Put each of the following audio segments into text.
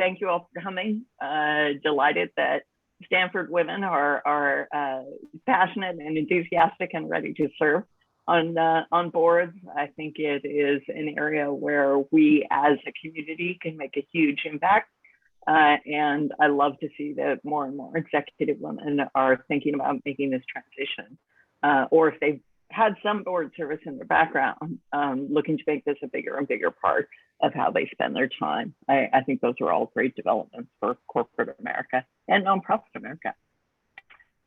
thank you all for coming. Delighted that Stanford Women are passionate and enthusiastic and ready to serve on boards. I think it is an area where we as a community can make a huge impact. And I love to see that more and more executive women are thinking about making this transition, or if they've had some board service in their background, looking to make this a bigger and bigger part of how they spend their time. I think those are all great developments for corporate America and nonprofit America.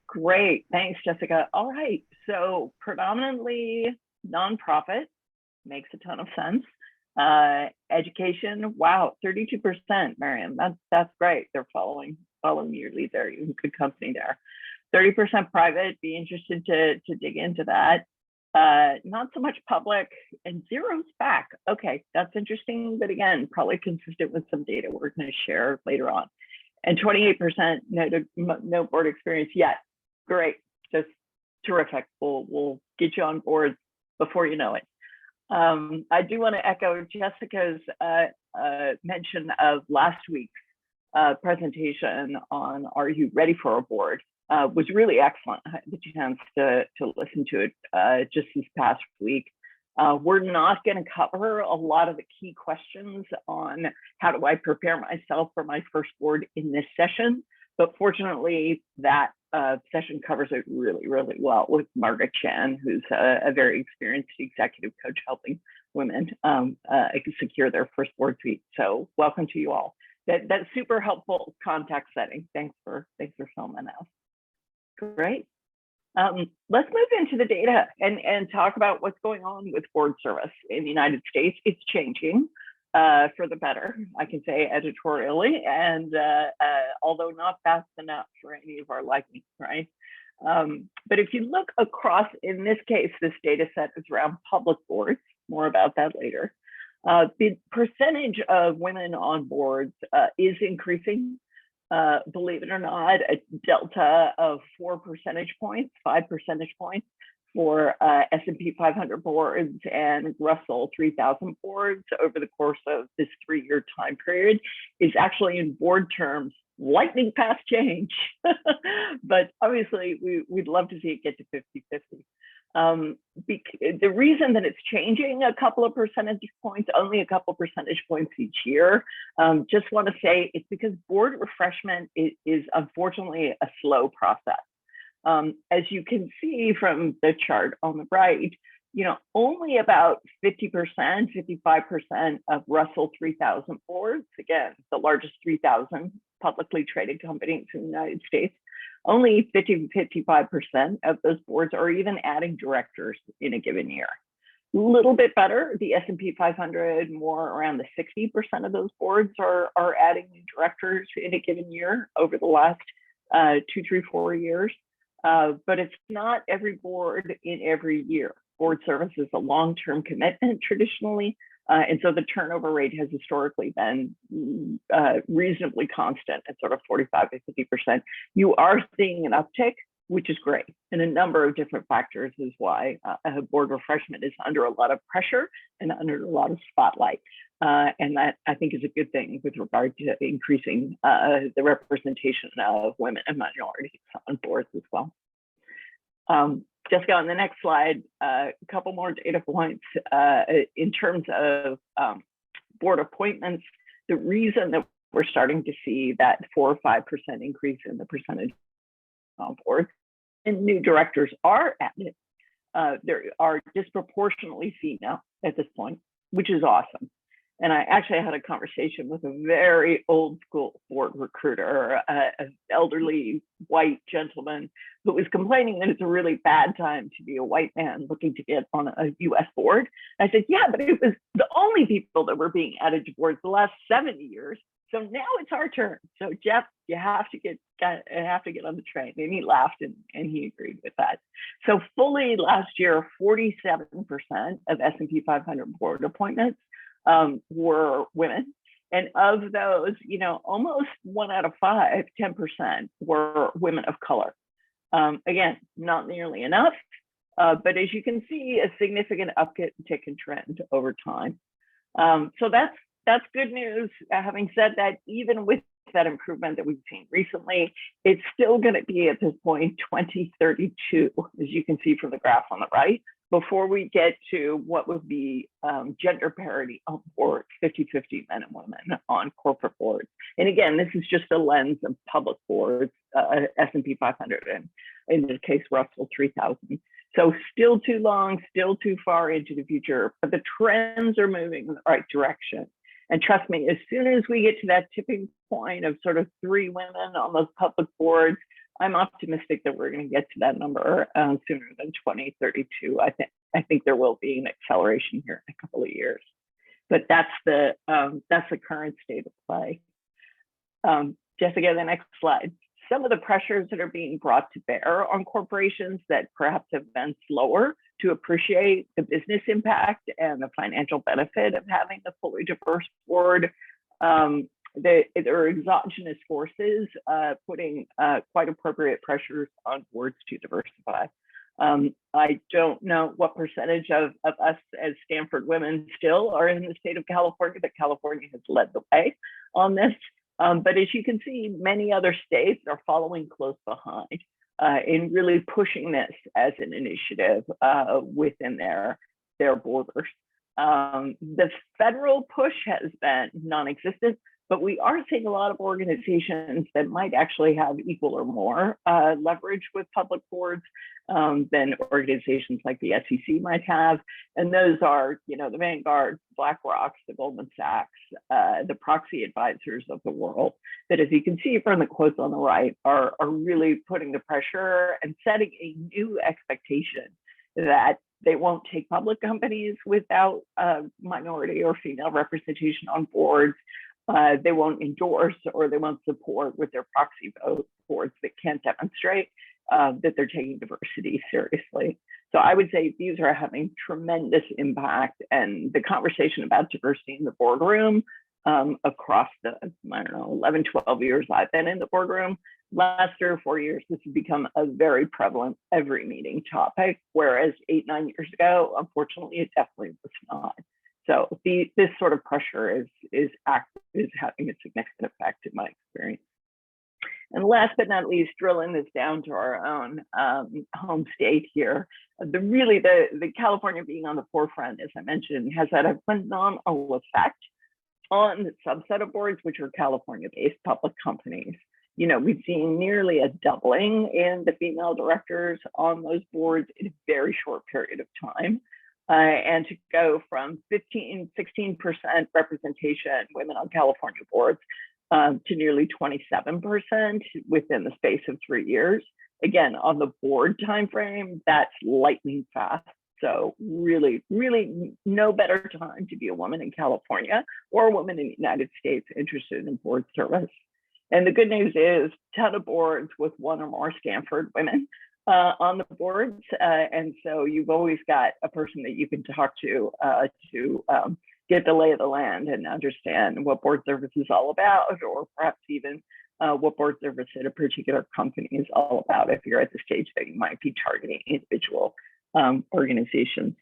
Great, thanks, Jessica. All right, so predominantly nonprofit, makes a ton of sense. Education, wow, 32%, Mariam, that's great. They're following your lead there, you have good company there. 30% private, be interested to dig into that. Not so much public, and 0 SPAC. Okay, that's interesting, but again, probably consistent with some data we're going to share later on. And 28% no board experience yet. Great, just terrific. We'll get you on board before you know it. I do want to echo Jessica's mention of last week's presentation on Are You Ready for a Board? Was really excellent. I had the chance to listen to it just this past week. We're not going to cover a lot of the key questions on how do I prepare myself for my first board in this session, but fortunately that session covers it really, really well with Margaret Chan, who's a very experienced executive coach helping women secure their first board seat. So welcome to you all. That's super helpful context setting. Thanks for filming us. Great. Let's move into the data and talk about what's going on with board service in the United States. It's changing for the better, I can say editorially, and although not fast enough for any of our liking, right? But if you look across, in this case, this data set is around public boards, more about that later. The percentage of women on boards is increasing. Believe it or not, a delta of 4 percentage points, 5 percentage points for S&P 500 boards and Russell 3000 boards over the course of this 3-year time period is actually, in board terms, lightning fast change. But obviously, we'd love to see it get to 50-50. The reason that it's changing a couple of percentage points, only a couple percentage points each year, just want to say it's because board refreshment is unfortunately a slow process. As you can see from the chart on the right, only about 50%, 55% of Russell 3000 boards, again, the largest 3,000 publicly traded companies in the United States, only 50 to 55% of those boards are even adding directors in a given year. A little bit better, the S&P 500, more around the 60% of those boards are adding new directors in a given year over the last 2, 3, 4 years. But it's not every board in every year. Board service is a long-term commitment traditionally, and so the turnover rate has historically been reasonably constant at sort of 45 to 50%. You are seeing an uptick, which is great, and a number of different factors is why board refreshment is under a lot of pressure and under a lot of spotlight. And that, I think, is a good thing with regard to increasing the representation of women and minorities on boards as well. Jessica, on the next slide, a couple more data points in terms of board appointments. The reason that we're starting to see that 4 or 5% increase in the percentage on boards and new directors are added, there are disproportionately female at this point, which is awesome. And I actually had a conversation with a very old school board recruiter, an elderly white gentleman who was complaining that it's a really bad time to be a white man looking to get on a US board. I said, yeah, but it was the only people that were being added to boards the last 70 years. So now it's our turn. So Jeff, you have to get on the train. And he laughed and he agreed with that. So fully last year, 47% of S&P 500 board appointments were women. And of those, almost 1 out of 5, 10% were women of color. Again, not nearly enough, but as you can see, a significant uptick in trend over time. So that's that's good news. Having said that, even with that improvement that we've seen recently, it's still going to be at this point 2032, as you can see from the graph on the right, before we get to what would be gender parity on boards, 50-50 men and women on corporate boards. And again, this is just a lens of public boards, S&P 500, and in this case, Russell 3000. So still too long, still too far into the future, but the trends are moving in the right direction. And trust me, as soon as we get to that tipping point of sort of 3 women on those public boards, I'm optimistic that we're going to get to that number sooner than 2032. I think there will be an acceleration here in a couple of years, but that's the current state of play. Jessica, the next slide. Some of the pressures that are being brought to bear on corporations that perhaps have been slower to appreciate the business impact and the financial benefit of having a fully diverse board. There are exogenous forces putting quite appropriate pressures on boards to diversify. I don't know what percentage of us as Stanford Women still are in the state of California, but California has led the way on this. But as you can see, many other states are following close behind in really pushing this as an initiative within their borders. The federal push has been non-existent, but we are seeing a lot of organizations that might actually have equal or more leverage with public boards than organizations like the SEC might have. And those are, the Vanguard, BlackRock, the Goldman Sachs, the proxy advisors of the world, that, as you can see from the quotes on the right, are really putting the pressure and setting a new expectation that they won't take public companies without minority or female representation on boards. They won't endorse or they won't support with their proxy vote boards that can't demonstrate that they're taking diversity seriously. So I would say these are having tremendous impact, and the conversation about diversity in the boardroom across the, 11, 12 years I've been in the boardroom, last 3 or 4 years, this has become a very prevalent every meeting topic, whereas 8, 9 years ago, unfortunately, it definitely was not. So this sort of pressure is having a significant effect in my experience. And last but not least, drilling this down to our own home state here, the California being on the forefront, as I mentioned, has had a phenomenal effect on the subset of boards, which are California-based public companies. We've seen nearly a doubling in the female directors on those boards in a very short period of time. And to go from 16% representation women on California boards to nearly 27% within the space of 3 years. Again, on the board timeframe, that's lightning fast. So really, really no better time to be a woman in California or a woman in the United States interested in board service. And the good news is a ton of boards with 1 or more Stanford women on the boards. And so you've always got a person that you can talk to get the lay of the land and understand what board service is all about, or perhaps even what board service at a particular company is all about if you're at the stage that you might be targeting individual organizations.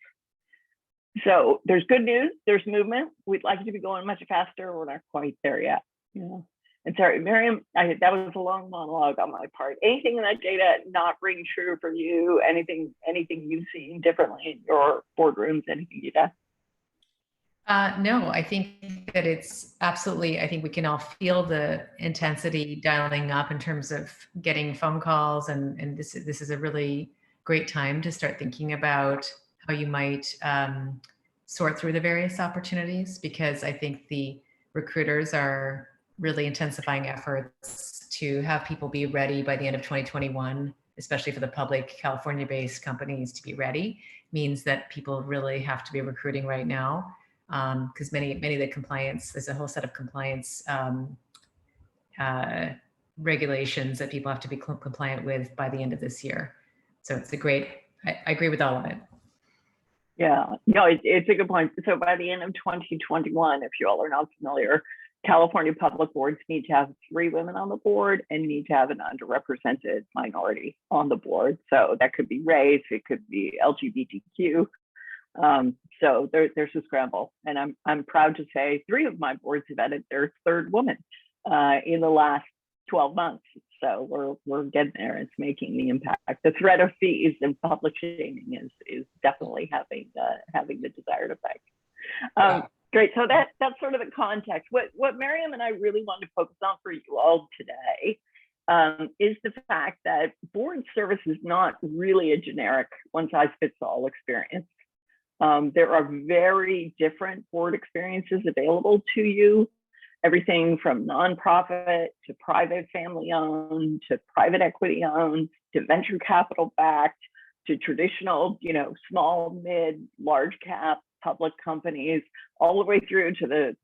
So there's good news, there's movement. We'd like it to be going much faster. We're not quite there yet. And sorry, Mariam, that was a long monologue on my part. Anything in that data not ring true for you? Anything you've seen differently in your boardrooms? Anything you've done? No, I think that it's absolutely, I think we can all feel the intensity dialing up in terms of getting phone calls. And this is a really great time to start thinking about how you might sort through the various opportunities, because I think the recruiters are really intensifying efforts to have people be ready by the end of 2021, especially for the public California-based companies to be ready, means that people really have to be recruiting right now. Because many of the compliance, there's a whole set of compliance regulations that people have to be compliant with by the end of this year. So it's I agree with all of it. Yeah, no, it's a good point. So by the end of 2021, if you all are not familiar, California public boards need to have 3 women on the board and need to have an underrepresented minority on the board. So that could be race, it could be LGBTQ, So there's a scramble, and I'm proud to say 3 of my boards have added their 3rd woman in the last 12 months. So we're getting there. It's making the impact. The threat of fees and public shaming is definitely having the desired effect. Great. So that's sort of the context. What Mariam and I really want to focus on for you all today is the fact that board service is not really a generic one-size-fits-all experience. There are very different board experiences available to you. Everything from nonprofit to private family owned to private equity owned to venture capital backed to traditional, small, mid, large cap public companies, all the way through to the,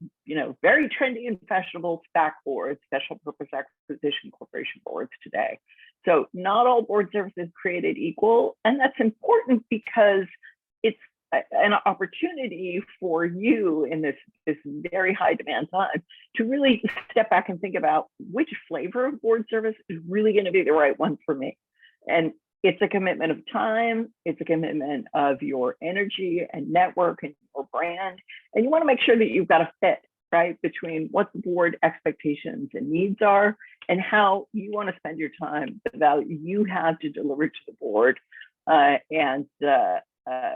very trendy and fashionable SPAC boards, special purpose acquisition corporation boards today. So not all board service is created equal. And that's important because it's an opportunity for you in this very high demand time to really step back and think about which flavor of board service is really going to be the right one for me. And it's a commitment of time, it's a commitment of your energy and network and your brand. And you want to make sure that you've got a fit, right, between what the board expectations and needs are and how you want to spend your time, the value you have to deliver to the board, and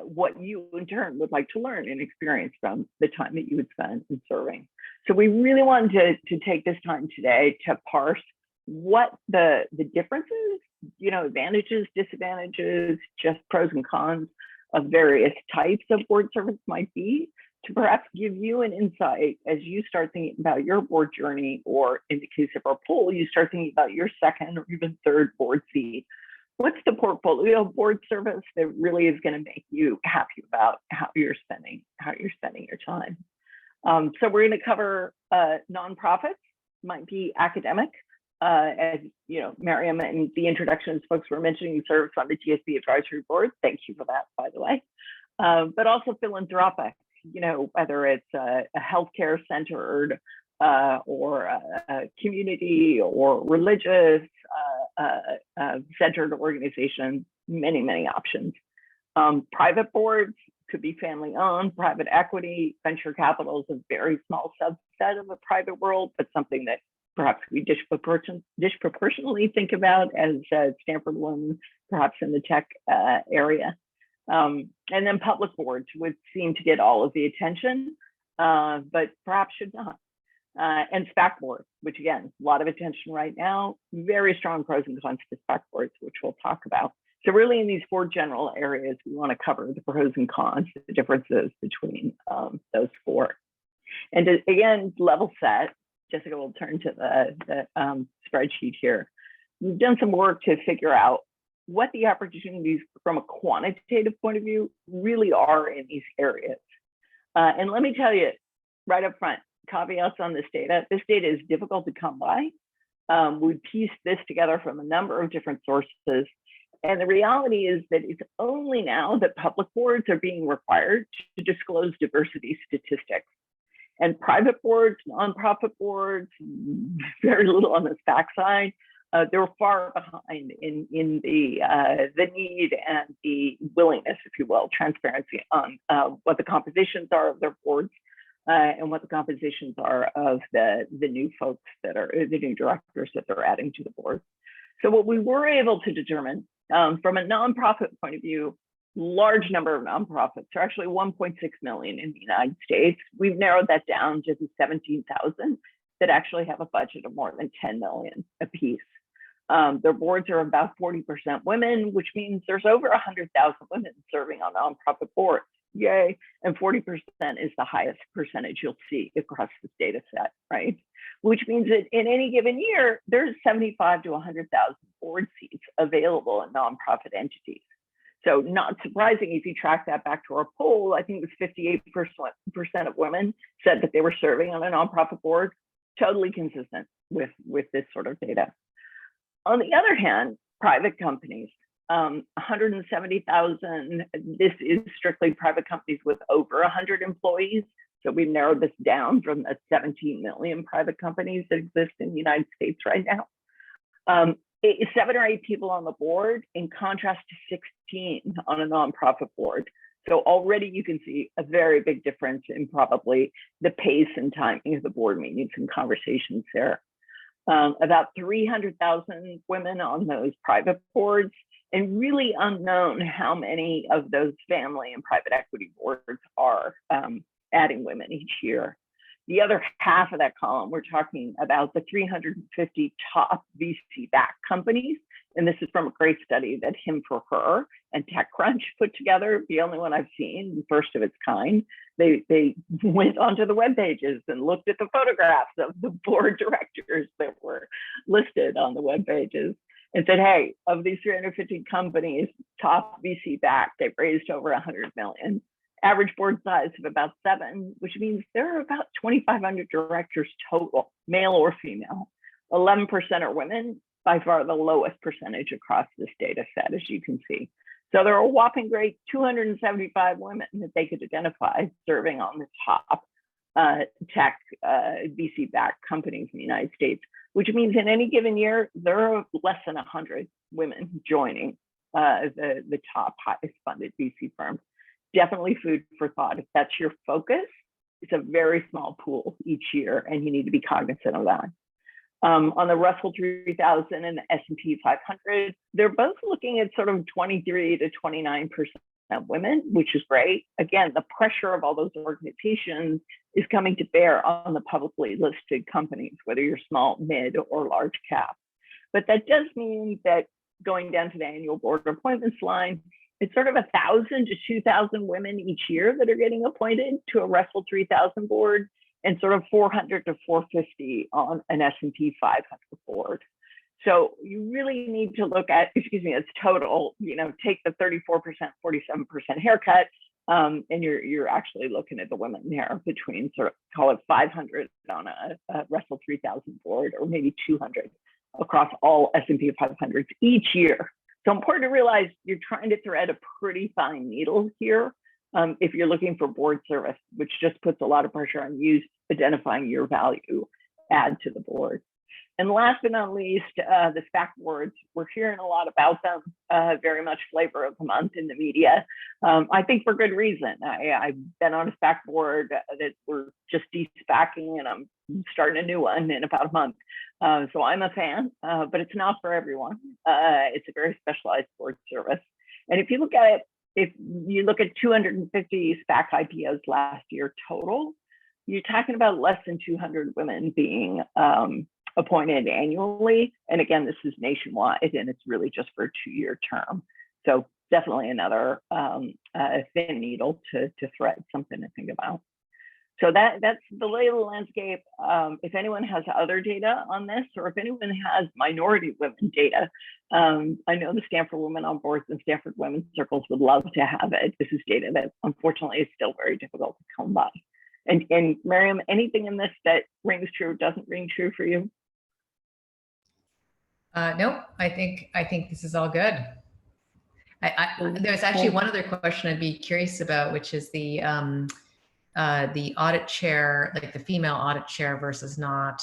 what you in turn would like to learn and experience from the time that you would spend in serving. So we really wanted to take this time today to parse what the differences, advantages, disadvantages, just pros and cons of various types of board service might be, to perhaps give you an insight as you start thinking about your board journey, or in the case of our poll, you start thinking about your 2nd or even 3rd board seat. What's the portfolio of board service that really is going to make you happy about how you're spending your time? So we're going to cover nonprofits, might be academic, as Mariam and the introductions folks were mentioning, serves on the TSB advisory board. Thank you for that, by the way. But also philanthropic, whether it's a healthcare centered or a community or religious centered organization, many options. Private boards could be family owned, private equity, venture capital is a very small subset of the private world, but something that perhaps we disproportionately think about as Stanford Women, perhaps in the tech area. And then public boards would seem to get all of the attention, but perhaps should not. And SPAC boards, which again, a lot of attention right now, very strong pros and cons to SPAC boards, which we'll talk about. So really in these 4 general areas, we want to cover the pros and cons, the differences between those 4. And to, again, level set, Jessica will turn to the spreadsheet here. We've done some work to figure out what the opportunities from a quantitative point of view really are in these areas. And let me tell you right up front, caveats on this data. This data is difficult to come by. We pieced this together from a number of different sources. And the reality is that it's only now that public boards are being required to disclose diversity statistics. And private boards, nonprofit boards, very little on the SPAC side. They're far behind in the need and the willingness, if you will, transparency on what the compositions are of their boards and what the compositions are of the new folks that are the new directors that they're adding to the board. So what we were able to determine from a nonprofit point of view, large number of nonprofits are actually 1.6 million in the United States. We've narrowed that down to 17,000 that actually have a budget of more than 10 million apiece. Their boards are about 40% women, which means there's over 100,000 women serving on nonprofit boards. Yay. And 40% is the highest percentage you'll see across this data set, right? Which means that in any given year, there's 75 to 100,000 board seats available in nonprofit entities. So not surprising if you track that back to our poll, I think it was 58% of women said that they were serving on a nonprofit board, totally consistent with this sort of data. On the other hand, private companies, 170,000, this is strictly private companies with over 100 employees. So we've narrowed this down from the 17 million private companies that exist in the United States right now. 7 or 8 people on the board, in contrast to 16 on a nonprofit board. So already you can see a very big difference in probably the pace and timing of the board meetings and conversations there. About 300,000 women on those private boards, and really unknown how many of those family and private equity boards are adding women each year. The other half of that column, we're talking about the 350 top VC-backed companies. And this is from a great study that Him for Her and TechCrunch put together, the only one I've seen, the first of its kind. They went onto the web pages and looked at the photographs of the board directors that were listed on the web pages and said, hey, of these 350 companies, top VC-backed, they've raised over 100 million. Average board size of about 7, which means there are about 2,500 directors total, male or female. 11% are women, by far the lowest percentage across this data set, as you can see. So there are a whopping great 275 women that they could identify serving on the top tech VC-backed companies in the United States, which means in any given year, there are less than 100 women joining the top highest funded VC firms. Definitely food for thought. If that's your focus, it's a very small pool each year, and you need to be cognizant of that. On the Russell 3000 and the S&P 500, they're both looking at sort of 23 to 29% women, which is great. Again, the pressure of all those organizations is coming to bear on the publicly listed companies, whether you're small, mid, or large cap. But that does mean that going down to the annual board appointments line, it's sort of 1,000 to 2,000 women each year that are getting appointed to a Russell 3000 board, and sort of 400 to 450 on an S&P 500 board. So you really need to look at, it's total, take the 34%, 47% haircut, and you're actually looking at the women there between sort of, call it 500 on a Russell 3000 board, or maybe 200 across all S&P 500s each year. So important to realize you're trying to thread a pretty fine needle here if you're looking for board service, which just puts a lot of pressure on you identifying your value add to the board. And last but not least, the SPAC boards. We're hearing a lot about them, very much flavor of the month in the media. I think for good reason. I've been on a SPAC board that we're just de-SPACing, and I'm starting a new one in about a month. So I'm a fan, but it's not for everyone. It's a very specialized board service. And if you look at it, if you look at 250 SPAC IPOs last year total, you're talking about less than 200 women being appointed annually. And again, this is nationwide, and it's really just for a 2-year term. So definitely another thin needle to thread, something to think about. So that's the lay of the landscape. If anyone has other data on this, or if anyone has minority women data, I know the Stanford Women on boards and Stanford Women circles would love to have it. This is data that unfortunately is still very difficult to come by. And Mariam, anything in this that rings true, doesn't ring true for you? No, I think this is all good. There's actually one other question I'd be curious about, which is the audit chair, like the female audit chair versus not,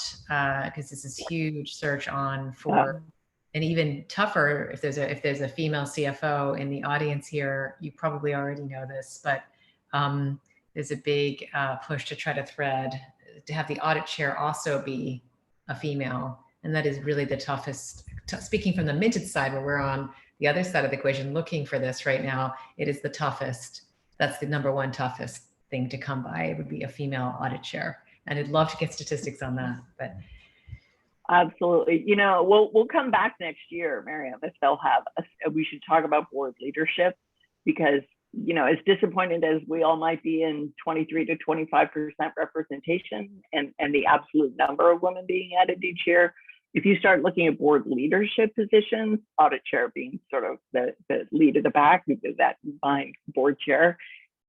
because this is huge search on for, and even tougher if there's a female CFO in the audience here. You probably already know this, but there's a big push to try to have the audit chair also be a female. And that is really the toughest, speaking from the minted side, where we're on the other side of the equation looking for this right now, it is the toughest. That's the #1 toughest thing to come by. It would be a female audit chair. And I'd love to get statistics on that, but. Absolutely. We'll come back next year, Mariam, if they'll have we should talk about board leadership, because as disappointed as we all might be in 23 to 25% representation and the absolute number of women being added each year, if you start looking at board leadership positions, audit chair being sort of the lead of the pack, because that behind board chair,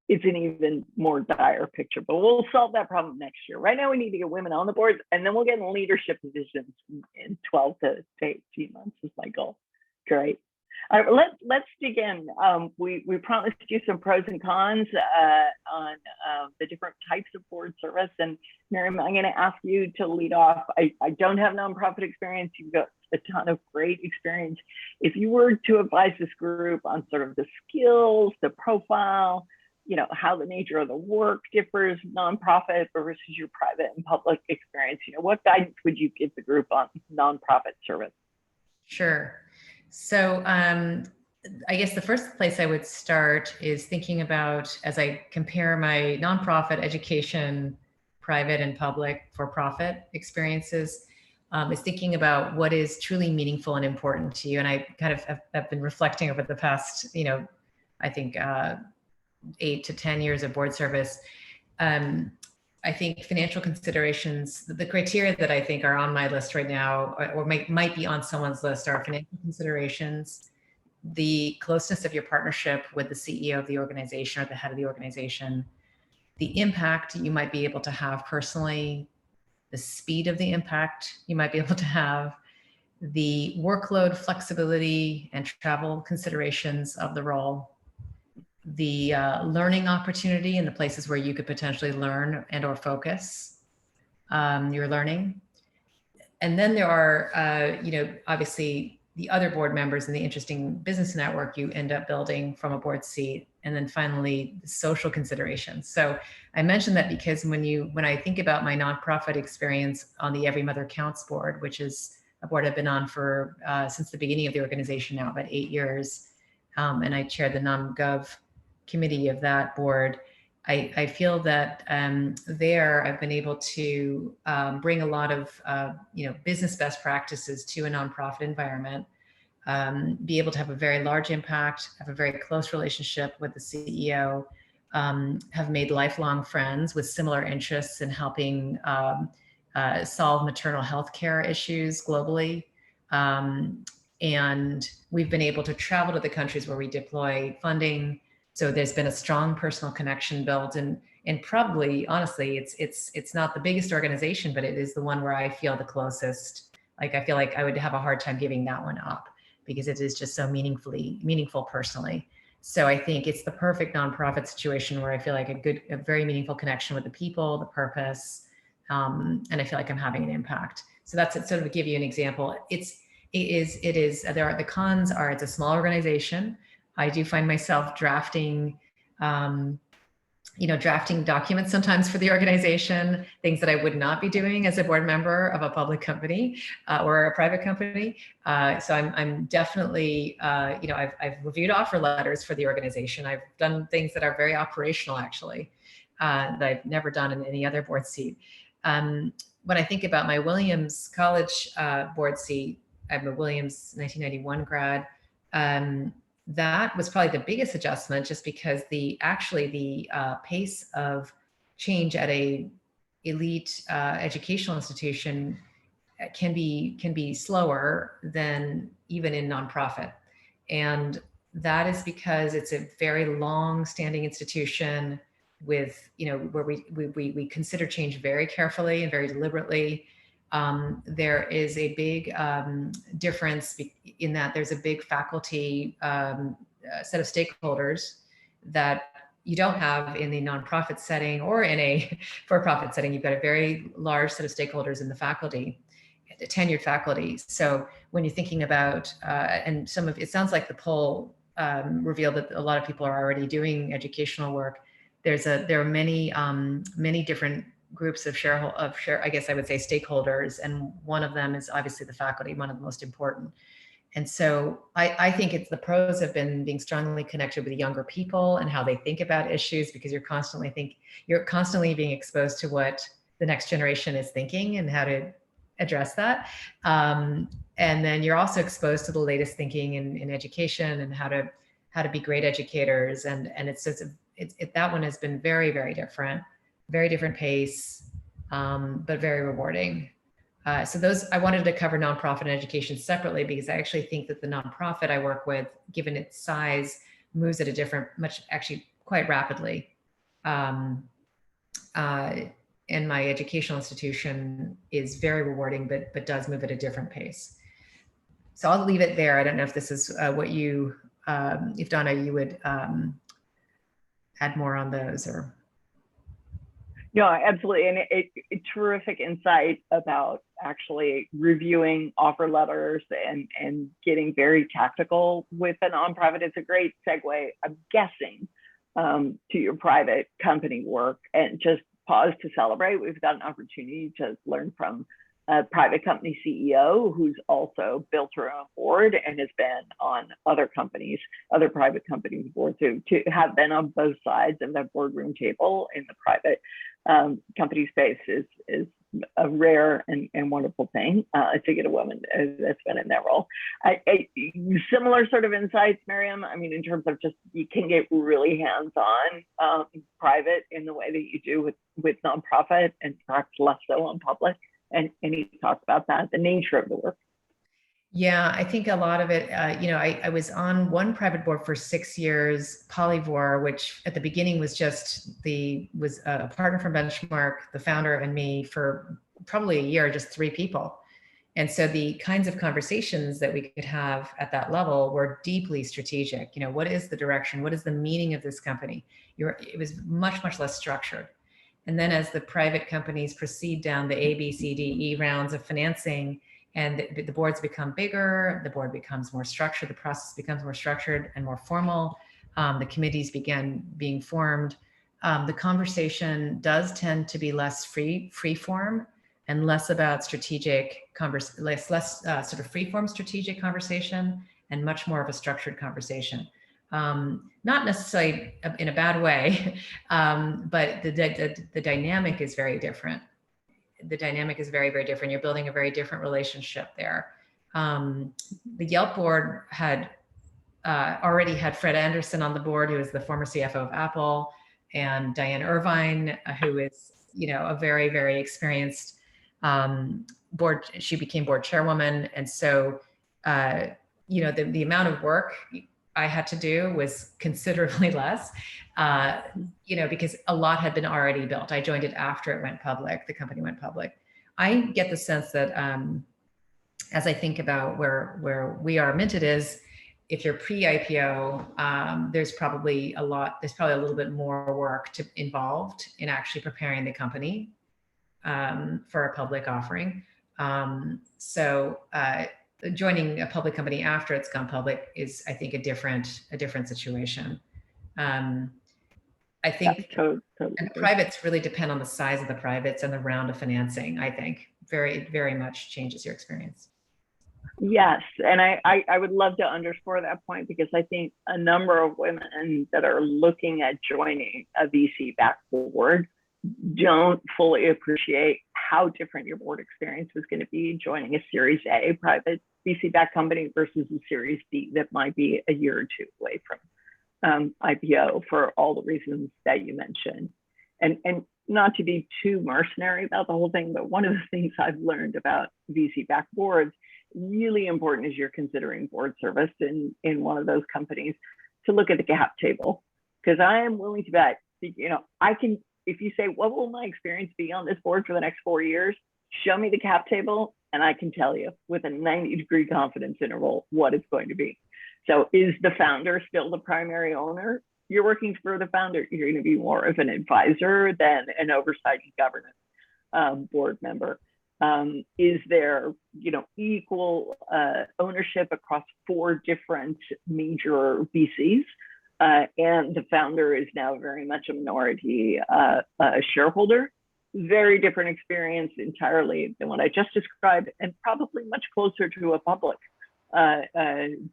it's an even more dire picture. But we'll solve that problem next year. Right now, we need to get women on the board, and then we'll get in leadership positions in 12 to 18 months is my goal. Great. All right, let's dig in. We promised you some pros and cons on the different types of board service. And Mariam, I'm going to ask you to lead off. I don't have nonprofit experience. You've got a ton of great experience. If you were to advise this group on sort of the skills, the profile, how the nature of the work differs nonprofit versus your private and public experience. What guidance would you give the group on nonprofit service? Sure. So I guess the first place I would start is thinking about, as I compare my nonprofit, education, private and public for-profit experiences, is thinking about what is truly meaningful and important to you. And I kind of have been reflecting over the past, I think 8 to 10 years of board service. I think financial considerations, the criteria that I think are on my list right now, or might be on someone's list, are financial considerations, the closeness of your partnership with the CEO of the organization or the head of the organization, the impact you might be able to have personally, the speed of the impact you might be able to have, the workload flexibility and travel considerations of the role, the learning opportunity and the places where you could potentially learn and or focus your learning. And then there are, obviously the other board members and the interesting business network you end up building from a board seat. And then finally, the social considerations. So I mentioned that because when I think about my nonprofit experience on the Every Mother Counts board, which is a board I've been on for since the beginning of the organization now, about 8 years, and I chair the non-gov committee of that board. I feel that there I've been able to bring a lot of business best practices to a nonprofit environment, be able to have a very large impact, have a very close relationship with the CEO, have made lifelong friends with similar interests in helping solve maternal health care issues globally. And we've been able to travel to the countries where we deploy funding. So there's been a strong personal connection built, and probably, honestly, it's not the biggest organization, but it is the one where I feel the closest. Like I feel like I would have a hard time giving that one up because it is just so meaningful personally. So I think it's the perfect nonprofit situation where I feel like a very meaningful connection with the people, the purpose, and I feel like I'm having an impact. So that's it, sort of to give you an example. The cons are it's a small organization. I do find myself drafting documents sometimes for the organization, things that I would not be doing as a board member of a public company or a private company. So I'm definitely, I've reviewed offer letters for the organization. I've done things that are very operational, actually, that I've never done in any other board seat. When I think about my Williams College board seat, I'm a Williams 1991 grad. That was probably the biggest adjustment, just because the pace of change at a elite educational institution can be slower than even in nonprofit, and that is because it's a very long-standing institution with where we consider change very carefully and very deliberately. There is a big difference in that there's a big faculty set of stakeholders that you don't have in the nonprofit setting or in a for-profit setting. You've got a very large set of stakeholders in the faculty, tenured faculty. So when you're thinking about, and it sounds like the poll revealed that a lot of people are already doing educational work. There are many different groups of I guess I would say stakeholders, and one of them is obviously the faculty, one of the most important. And so I think the pros have been being strongly connected with younger people and how they think about issues, because you're constantly being exposed to what the next generation is thinking and how to address that. And then you're also exposed to the latest thinking in education and how to be great educators. And that one has been very, very different. Very different pace, but very rewarding. So I wanted to cover nonprofit and education separately, because I actually think that the nonprofit I work with, given its size, moves at actually quite rapidly. And my educational institution is very rewarding, but does move at a different pace. So I'll leave it there. I don't know if this is if Donna, you would add more on those or. No, absolutely. And it terrific insight about actually reviewing offer letters and getting very tactical with a nonprofit. It's a great segue, I'm guessing, to your private company work and just pause to celebrate. We've got an opportunity to learn from a private company CEO who's also built her own board and has been on other companies, other private companies' boards, to have been on both sides of that boardroom table in the private company space is a rare and wonderful thing to get a woman that's been in that role. Similar sort of insights, Mariam. I mean, in terms of just you can get really hands-on private in the way that you do with nonprofit, and perhaps less so on public. And you talked about that, the nature of the work. Yeah, I think a lot of it, I was on one private board for 6 years, Polyvore, which at the beginning was was a partner from Benchmark, the founder, and me for probably a year, just 3 people. And so the kinds of conversations that we could have at that level were deeply strategic. What is the direction? What is the meaning of this company? It was much, much less structured. And then as the private companies proceed down the A, B, C, D, E rounds of financing, and the boards become bigger, the board becomes more structured, the process becomes more structured and more formal, the committees began being formed, the conversation does tend to be less free form and less about strategic less sort of free form strategic conversation, and much more of a structured conversation. Not necessarily in a bad way, but the dynamic is very different. The dynamic is very, very different. You're building a very different relationship there. The Yelp board had already had Fred Anderson on the board, who is the former CFO of Apple, and Diane Irvine, who is, a very, very experienced board. She became board chairwoman. And so, the amount of work I had to do was considerably less, because a lot had been already built. I joined it after it went public, the company went public. I get the sense that as I think about where we are minted is, if you're pre-IPO, there's probably a little bit more work involved in actually preparing the company for a public offering. Joining a public company after it's gone public is, I think, a different situation. I think totally. And the privates really depend on the size of the privates and the round of financing. I think very, very much changes your experience. Yes, and I would love to underscore that point, because I think a number of women that are looking at joining a VC-backed board don't fully appreciate how different your board experience was going to be joining a Series A private VC-backed company versus a Series B that might be a year or two away from IPO, for all the reasons that you mentioned. And not to be too mercenary about the whole thing, but one of the things I've learned about VC-backed boards, really important as you're considering board service in one of those companies, to look at the cap table. Because I am willing to bet, if you say, what will my experience be on this board for the next 4 years? Show me the cap table, and I can tell you with a 90-degree confidence interval what it's going to be. So is the founder still the primary owner? You're working for the founder. You're going to be more of an advisor than an oversight and governance board member. Is there, equal ownership across 4 different major VCs? And the founder is now very much a minority shareholder. Very different experience entirely than what I just described, and probably much closer to a public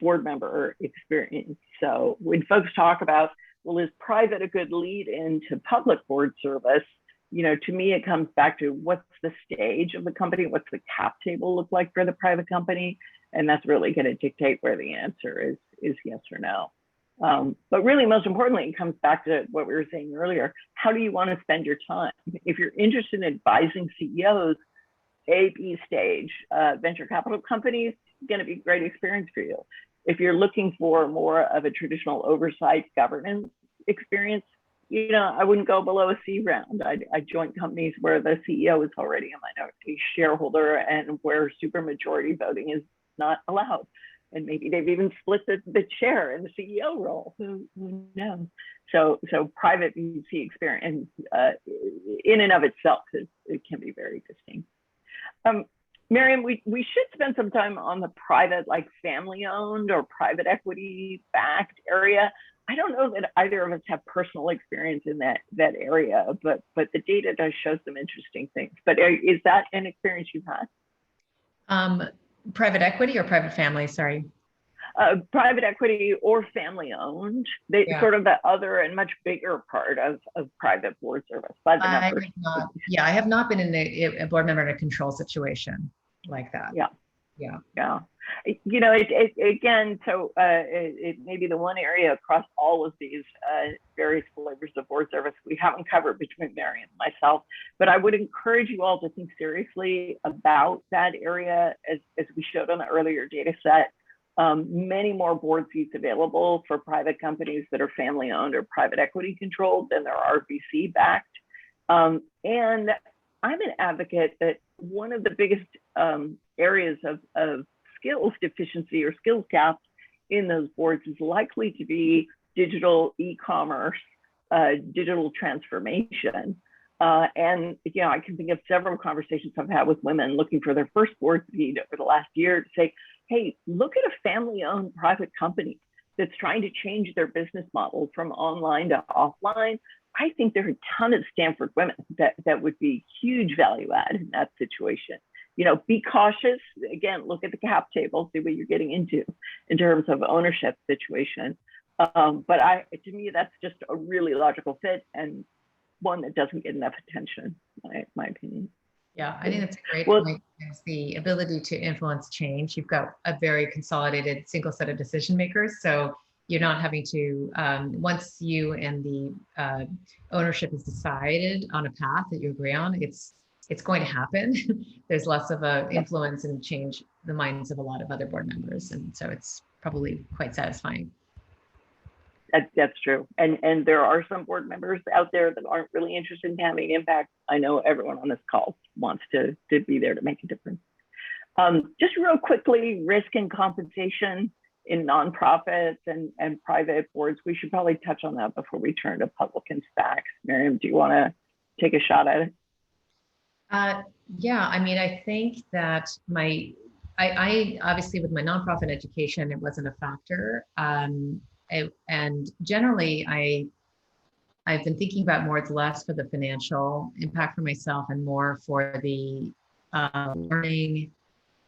board member experience. So when folks talk about, well, is private a good lead into public board service? To me, it comes back to what's the stage of the company? What's the cap table look like for the private company? And that's really going to dictate where the answer is yes or no. But really, most importantly, it comes back to what we were saying earlier. How do you want to spend your time? If you're interested in advising CEOs, A, B stage venture capital companies, going to be a great experience for you. If you're looking for more of a traditional oversight governance experience, I wouldn't go below a C round. I joined companies where the CEO is already a minority shareholder and where supermajority voting is not allowed. And maybe they've even split the chair in the CEO role. Who knows? So private VC experience in and of itself it can be very distinct. Mariam, we should spend some time on the private, like family-owned or private equity-backed area. I don't know that either of us have personal experience in that area, but the data does show some interesting things. But is that an experience you've had? Private equity or private family? Sorry. Private equity or family owned. They sort of the other and much bigger part of private board service by the numbers. I have not been in a board member in a control situation like that. Yeah. You know, it again, so it may be the one area across all of these various flavors of board service we haven't covered between Mariam and myself, but I would encourage you all to think seriously about that area as we showed on the earlier data set. Many more board seats available for private companies that are family owned or private equity controlled than there are VC backed. And I'm an advocate that one of the biggest areas of skills deficiency or skills gaps in those boards is likely to be digital e-commerce, digital transformation. And you know, I can think of several conversations I've had with women looking for their first board seat over the last year to say, hey, look at a family-owned private company that's trying to change their business model from online to offline. I think there are a ton of Stanford women that would be huge value add in that situation. You know, be cautious. Again, look at the cap table, see what you're getting into in terms of ownership situation. But to me, that's just a really logical fit and one that doesn't get enough attention, my opinion. Yeah, I think that's a great point. Is the ability to influence change. You've got a very consolidated single set of decision makers. So you're not having to, once you and the ownership is decided on a path that you agree on, it's going to happen. There's less of a influence and change the minds of a lot of other board members. And so it's probably quite satisfying. That's true. And there are some board members out there that aren't really interested in having impact. I know everyone on this call wants to be there to make a difference. Just real quickly, risk and compensation in nonprofits and private boards. We should probably touch on that before we turn to public and SPACs. Mariam, do you want to take a shot at it? Yeah, I mean, I think that I obviously with my nonprofit education, it wasn't a factor. And generally, I've been thinking about more, it's less for the financial impact for myself and more for the learning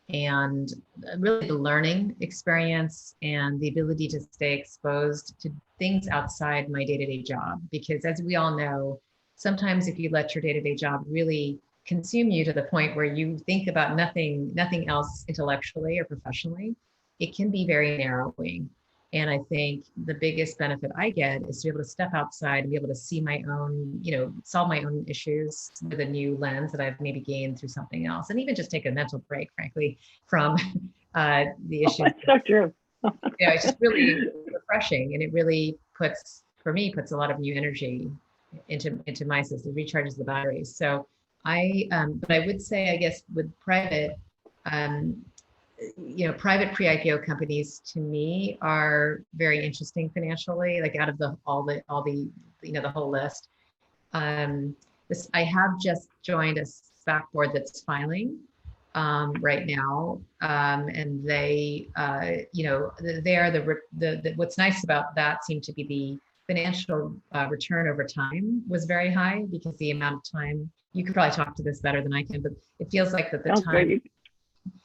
and really the learning experience and the ability to stay exposed to things outside my day-to-day job. Because as we all know, sometimes if you let your day-to-day job really consume you to the point where you think about nothing else intellectually or professionally, it can be very narrowing. And I think the biggest benefit I get is to be able to step outside and be able to see my own, you know, solve my own issues with a new lens that I've maybe gained through something else. And even just take a mental break, frankly, from the issues. That's so true. Yeah, it's just really refreshing. And it really puts a lot of new energy into my system, recharges the batteries. So but I would say, I guess with private, you know, private pre-IPO companies to me are very interesting financially, like out of all the you know, the whole list. I have just joined a SPAC board that's filing right now, and they, you know, what's nice about that seemed to be the financial return over time was very high, because the amount of time, you could probably talk to this better than I can, but it feels like that the time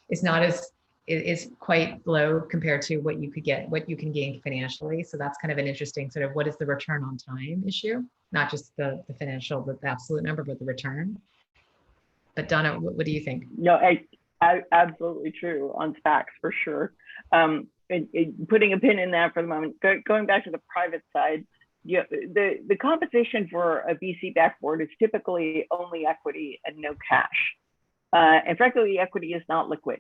is not as, is quite low compared to what you can gain financially. So that's kind of an interesting sort of, what is the return on time issue, not just the financial, but the absolute number, but the return. But Donna, what do you think? No, absolutely true on SPACs for sure. Putting a pin in that for the moment, going back to the private side, yeah, the compensation for a VC-backed board is typically only equity and no cash. And frankly, the equity is not liquid.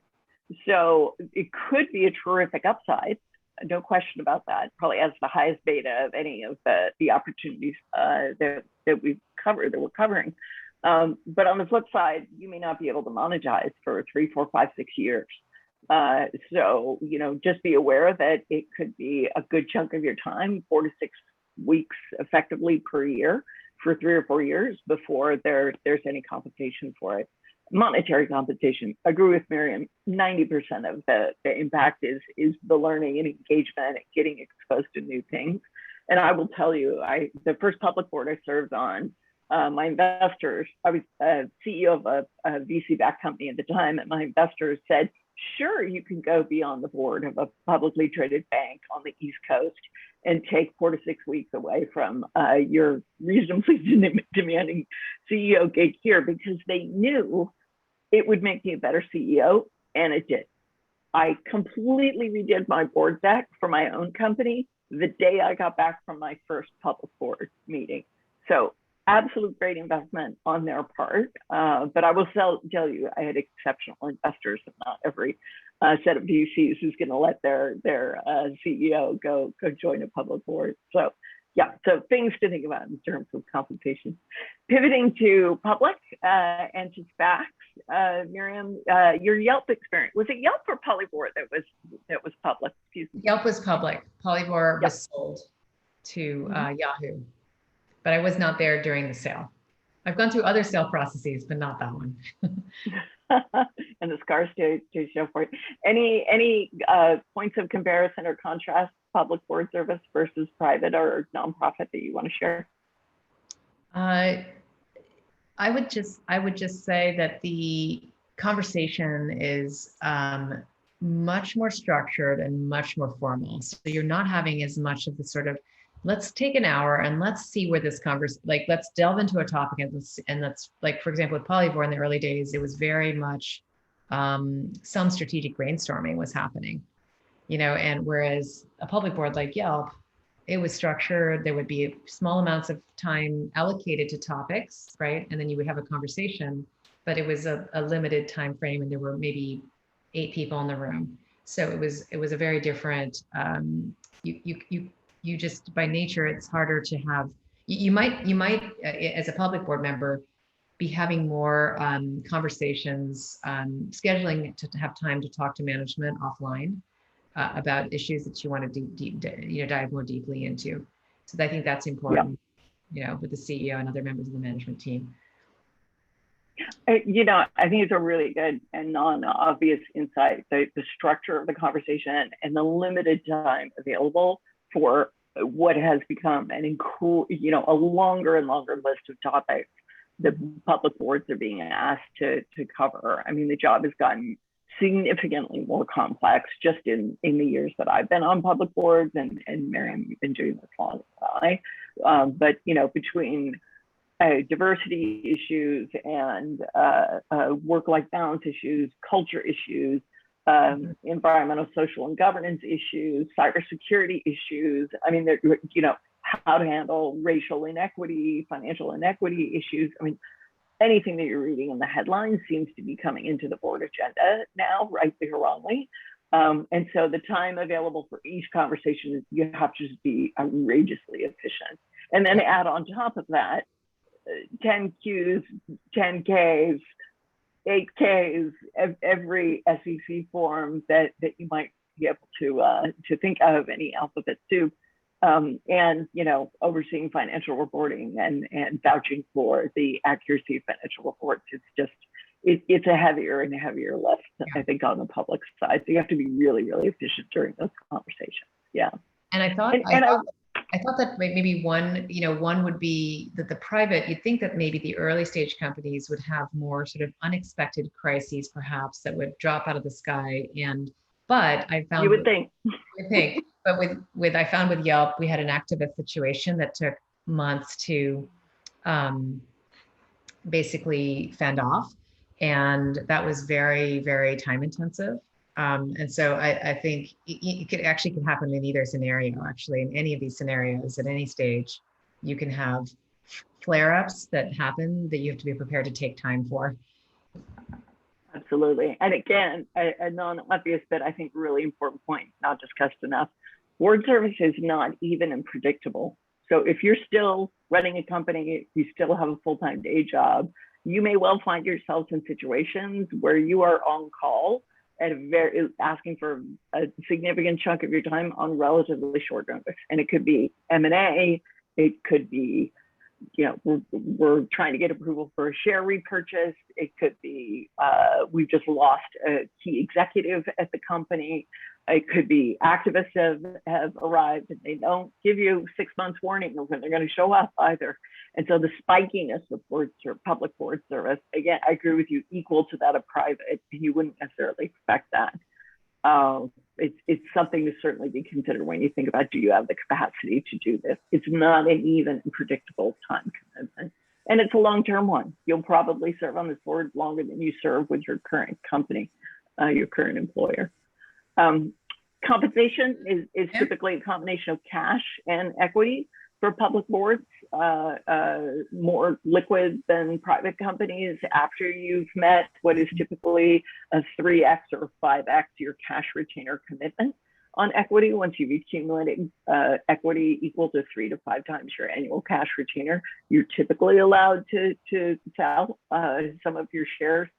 So it could be a terrific upside, no question about that. Probably has the highest beta of any of the opportunities that we're covering. But on the flip side, you may not be able to monetize for 3, 4, 5, 6 years. So, you know, just be aware that it could be a good chunk of your time, 4 to 6 weeks effectively per year for 3 or 4 years before there's any compensation for it. Monetary compensation. I agree with Mariam. 90% of the impact is the learning and engagement and getting exposed to new things. And I will tell you, the first public board I served on, my investors, I was CEO of a VC-backed company at the time, and my investors said, sure, you can go be on the board of a publicly traded bank on the East Coast and take 4 to 6 weeks away from your reasonably demanding CEO gig here, because they knew it would make me a better CEO, and it did. I completely redid my board deck for my own company the day I got back from my first public board meeting. So absolute great investment on their part. But I will tell you, I had exceptional investors, and not every set of VCs who's going to let their CEO go join a public board. So yeah, so things to think about in terms of compensation. Pivoting to public and to SPACs, Mariam, your Yelp experience, was it Yelp or Polybor that was public? Excuse me. Yelp was public. Polybor was sold to Yahoo, but I was not there during the sale. I've gone through other sale processes, but not that one. And the scars to show for it. Any points of comparison or contrast, public board service versus private or nonprofit, that you want to share? I would just say that the conversation is much more structured and much more formal. So you're not having as much of the sort of, let's take an hour and let's see where this let's delve into a topic and let's like, for example, with Polybor in the early days, it was very much some strategic brainstorming was happening, and whereas a public board like Yelp, it was structured. There would be small amounts of time allocated to topics, right? And then you would have a conversation, but it was a limited time frame, and there were maybe 8 people in the room. So it was a very different. You just, by nature, it's harder to have. You might as a public board member be having more conversations, scheduling to have time to talk to management offline about issues that you want to dive more deeply into. So I think that's important, with the CEO and other members of the management team. I think it's a really good and non-obvious insight, the structure of the conversation and the limited time available for what has become a longer and longer list of topics that public boards are being asked to cover. I mean, the job has gotten significantly more complex just in the years that I've been on public boards, and Mariam, you've been doing this long as I. But between diversity issues and work-life balance issues, culture issues, environmental, social, and governance issues, cybersecurity issues. I mean, how to handle racial inequity, financial inequity issues. I mean, anything that you're reading in the headlines seems to be coming into the board agenda now, rightly or wrongly. And so the time available for each conversation, you have to just be outrageously efficient. And then add on top of that, 10 Qs, 10 Ks, 8 Ks, every SEC form that you might be able to think of, any alphabet soup, and overseeing financial reporting and vouching for the accuracy of financial reports. It's a heavier and heavier lift, I think, on the public side. So you have to be really, really efficient during those conversations. Yeah. And I thought that maybe one would be that the private, you'd think that maybe the early stage companies would have more sort of unexpected crises, perhaps, that would drop out of the sky. But I found— You would think. But I found with Yelp, we had an activist situation that took months to basically fend off. And that was very, very time intensive. And so I think it could happen in either scenario. Actually, in any of these scenarios, at any stage, you can have flare-ups that happen that you have to be prepared to take time for. Absolutely. And again, a non-obvious, but I think really important point, not discussed enough. Board service is not even unpredictable. So if you're still running a company, you still have a full-time day job, you may well find yourself in situations where you are on call at asking for a significant chunk of your time on relatively short notice. And it could be M&A, it could be we're trying to get approval for a share repurchase. It could be we've just lost a key executive at the company. It could be activists have arrived and they don't give you 6 months warning of when they're going to show up either. And so the spikiness of public board service, again, I agree with you, equal to that of private. You wouldn't necessarily expect that. It's something to certainly be considered when you think about, do you have the capacity to do this? It's not an even and predictable time commitment. And it's a long-term one. You'll probably serve on this board longer than you serve with your current company, your current employer. Compensation is typically a combination of cash and equity for public boards, more liquid than private companies. After you've met what is typically a 3x or 5x your cash retainer commitment on equity, once you've accumulated equity equal to 3 to 5 times your annual cash retainer, you're typically allowed to sell some of your shares.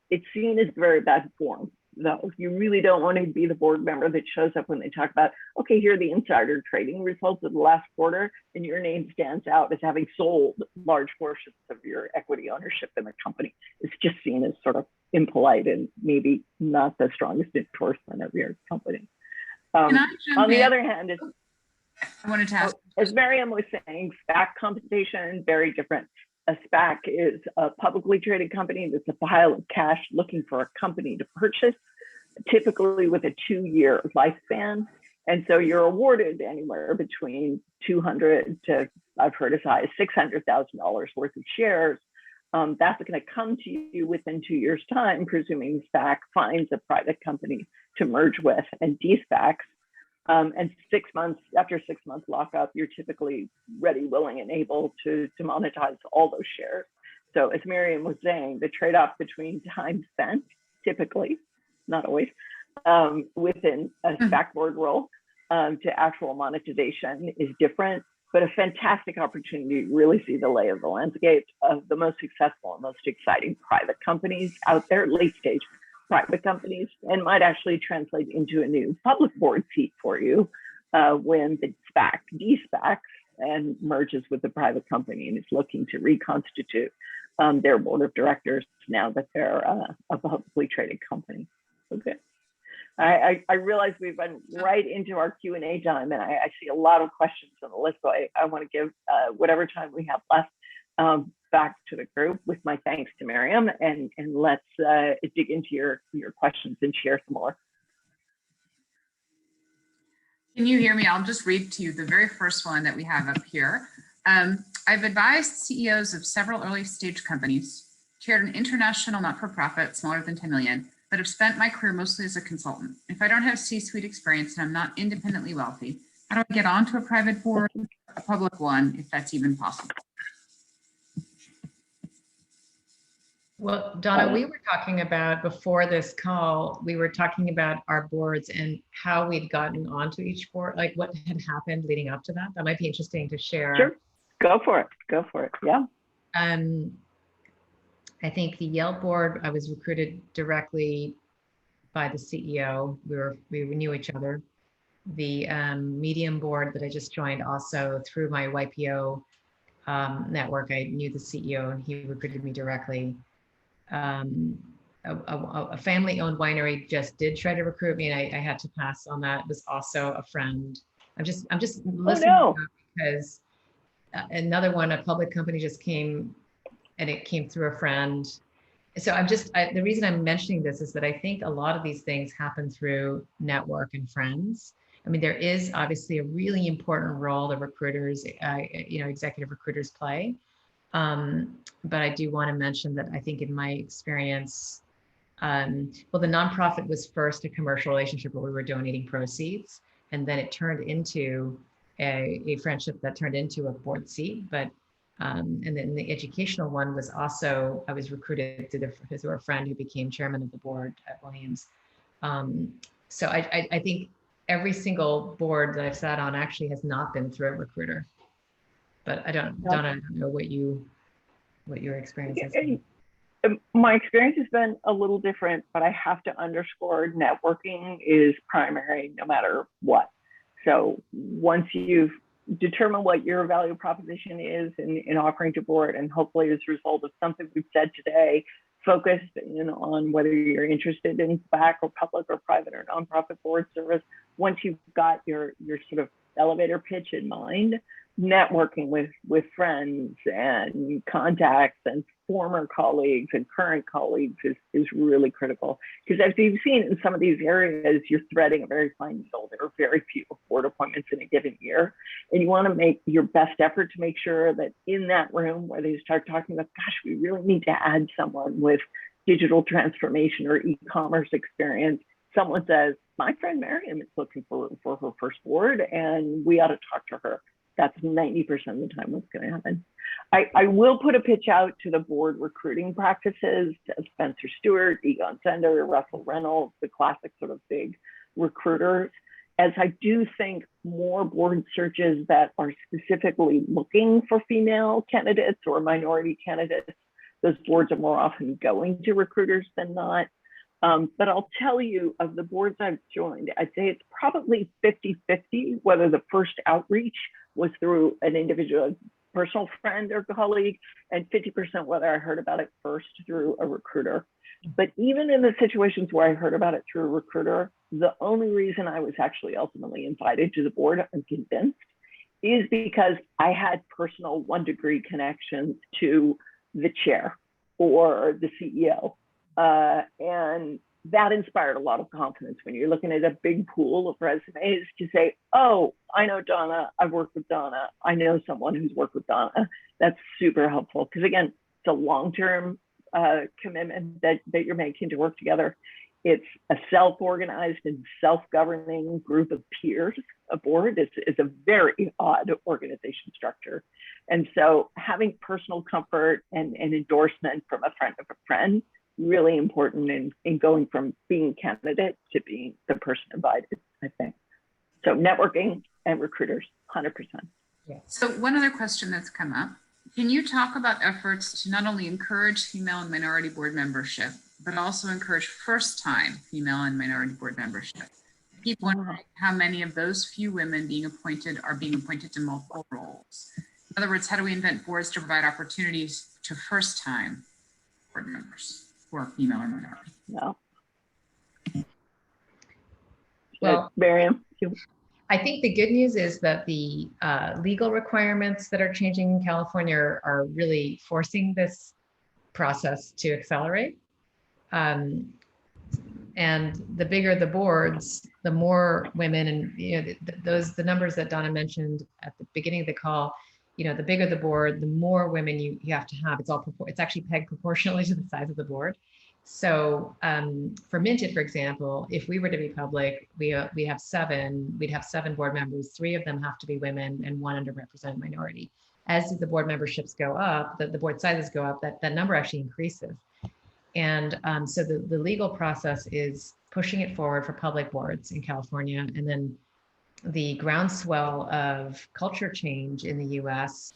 It's seen as very bad form, though. You really don't want to be the board member that shows up when they talk about, okay, here are the insider trading results of the last quarter, and your name stands out as having sold large portions of your equity ownership in the company. It's just seen as sort of impolite and maybe not the strongest endorsement of your company. On the other hand, I wanted to ask, as Mariam was saying, SPAC compensation, very different. A SPAC is a publicly traded company that's a pile of cash looking for a company to purchase, typically with a 2-year lifespan. And so you're awarded anywhere between $200 to, I've heard as high as $600,000 worth of shares. That's going to come to you within 2 years' time, presuming SPAC finds a private company to merge with and de-SPACs. And 6 months, after 6 months lockup, you're typically ready, willing, and able to monetize all those shares. So as Mariam was saying, the trade-off between time spent, typically, not always, within a SPAC board role to actual monetization is different, but a fantastic opportunity to really see the lay of the landscape of the most successful and most exciting private companies out there, late stage private companies, and might actually translate into a new public board seat for you when the SPAC de-SPACs and merges with the private company and is looking to reconstitute their board of directors now that they're a publicly traded company. Okay. I realize we've been right into our Q&A time, and I see a lot of questions on the list, so I want to give whatever time we have left back to the group with my thanks to Mariam, and let's dig into your questions and share some more. Can you hear me? I'll just read to you the very first one that we have up here. I've advised CEOs of several early stage companies, chaired an international not-for-profit smaller than 10 million, but have spent my career mostly as a consultant. If I don't have C-suite experience and I'm not independently wealthy, how do I get onto a private board, a public one, if that's even possible? Well, Donna, we were talking about before this call, we were talking about our boards and how we'd gotten onto each board, like what had happened leading up to that. That might be interesting to share. Sure, go for it. Go for it. Yeah. I think the Yelp board, I was recruited directly by the CEO. We knew each other. The Medium board that I just joined, also through my YPO network, I knew the CEO and he recruited me directly. A family-owned winery just did try to recruit me, and I had to pass on that. It was also a friend. I'm just listening because another one, a public company just came, and it came through a friend. So the reason I'm mentioning this is that I think a lot of these things happen through network and friends. I mean, there is obviously a really important role that recruiters, executive recruiters play. But I do want to mention that I think in my experience, the nonprofit was first a commercial relationship where we were donating proceeds, and then it turned into a friendship that turned into a board seat. But and then the educational one was also, I was recruited through a friend who became chairman of the board at Williams. So I think every single board that I've sat on actually has not been through a recruiter. But Donna, I don't know what your experience has been. My experience has been a little different, but I have to underscore networking is primary no matter what. So once you've determine what your value proposition is in offering to board, and hopefully as a result of something we've said today, focus in on whether you're interested in SPAC or public or private or nonprofit board service. Once you've got your sort of elevator pitch in mind, networking with friends and contacts and former colleagues and current colleagues is really critical. Because as you've seen in some of these areas, you're threading a very fine needle. There are very few board appointments in a given year. And you want to make your best effort to make sure that in that room where they start talking about, gosh, we really need to add someone with digital transformation or e-commerce experience, someone says, my friend Mariam is looking for her first board and we ought to talk to her. That's 90% of the time what's going to happen. I will put a pitch out to the board recruiting practices, Spencer Stewart, Egon Zehnder, Russell Reynolds, the classic sort of big recruiters, as I do think more board searches that are specifically looking for female candidates or minority candidates, those boards are more often going to recruiters than not. But I'll tell you, of the boards I've joined, I'd say it's probably 50-50, whether the first outreach was through an individual personal friend or colleague, and 50% whether I heard about it first through a recruiter. But even in the situations where I heard about it through a recruiter, the only reason I was actually ultimately invited to the board, I'm convinced, is because I had personal 1-degree connections to the chair or the CEO. And that inspired a lot of confidence when you're looking at a big pool of resumes to say, oh, I know Donna, I've worked with Donna, I know someone who's worked with Donna. That's super helpful. Because again, it's a long-term commitment that you're making to work together. It's a self-organized and self-governing group of peers. A board is a very odd organization structure. And so having personal comfort and endorsement from a friend of a friend, really important in going from being candidate to being the person invited, I think. So networking and recruiters, 100%. Yeah. So one other question that's come up, can you talk about efforts to not only encourage female and minority board membership, but also encourage first-time female and minority board membership? I keep wondering how many of those few women are being appointed to multiple roles. In other words, how do we invent boards to provide opportunities to first-time board members who are female or minority? No. Well, Mariam. I think the good news is that the legal requirements that are changing in California are really forcing this process to accelerate. And the bigger the boards, the more women, and the numbers that Donna mentioned at the beginning of the call, the bigger the board, the more women you have to have. It's actually pegged proportionally to the size of the board. So for Minted, for example, if we were to be public, we'd have 7 board members. 3 of them have to be women and 1 underrepresented minority. As the board memberships go up, the board sizes go up, that number actually increases. And so the legal process is pushing it forward for public boards in California. And then the groundswell of culture change in the US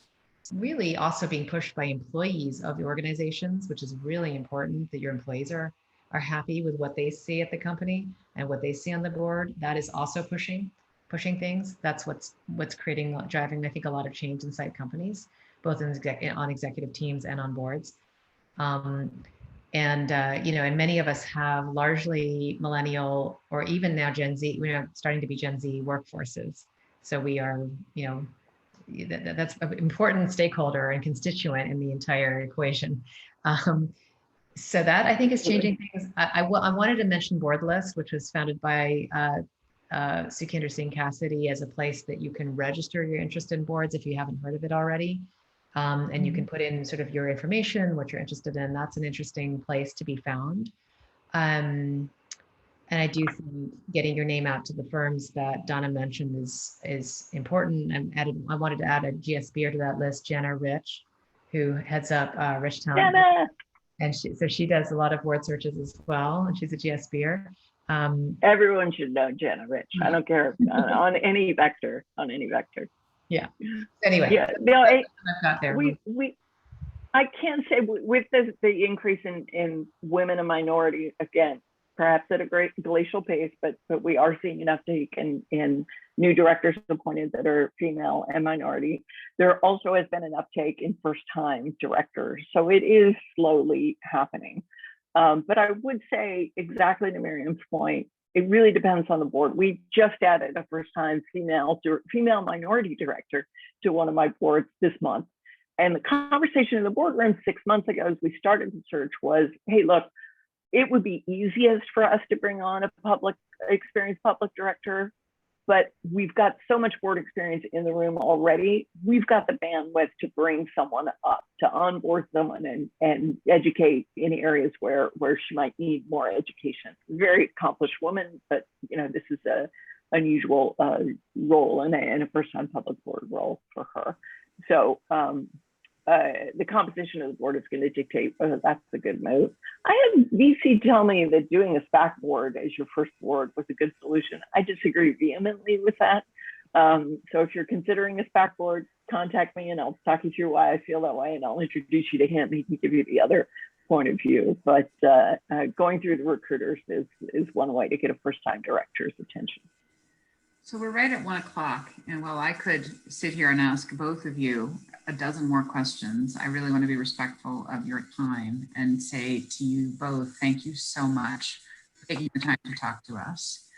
really also being pushed by employees of the organizations, which is really important that your employees are happy with what they see at the company and what they see on the board. That is also pushing things. That's what's driving, I think, a lot of change inside companies, both on executive teams and on boards. And many of us have largely millennial or even now Gen Z, we're starting to be Gen Z workforces. So we are, that's an important stakeholder and constituent in the entire equation. So that I think is changing things. I wanted to mention Boardlist, which was founded by Sukhinder Singh Cassidy as a place that you can register your interest in boards if you haven't heard of it already. And you can put in sort of your information, what you're interested in. That's an interesting place to be found. And I do think getting your name out to the firms that Donna mentioned is important. I wanted to add a GSBer to that list, Jenna Rich, who heads up Rich Talent. Jenna. And she does a lot of board searches as well, and she's a GSBer. Everyone should know Jenna Rich. I don't care on any vector. Yeah. Anyway. Yeah. No, I've got there. I can say with the increase in women and minority, again, perhaps at a great glacial pace, but we are seeing an uptake in new directors appointed that are female and minority. There also has been an uptake in first-time directors, so it is slowly happening. But I would say, exactly to Mariam's point, it really depends on the board. We just added a first-time female minority director to one of my boards this month. And the conversation in the boardroom 6 months ago, as we started the search, was, hey, look, it would be easiest for us to bring on a experienced public director, but we've got so much board experience in the room already. We've got the bandwidth to bring someone up, to onboard someone and educate in areas where she might need more education. Very accomplished woman, but this is a unusual role and a first-time public board role for her. So the composition of the board is going to dictate whether that's a good move. I had VC tell me that doing a SPAC board as your first board was a good solution. I disagree vehemently with that. So if you're considering a SPAC board, contact me and I'll talk you through why I feel that way, and I'll introduce you to him. He can give you the other point of view. But going through the recruiters is one way to get a first-time director's attention. So we're right at 1 o'clock, and while I could sit here and ask both of you a dozen more questions, I really want to be respectful of your time and say to you both, thank you so much for taking the time to talk to us.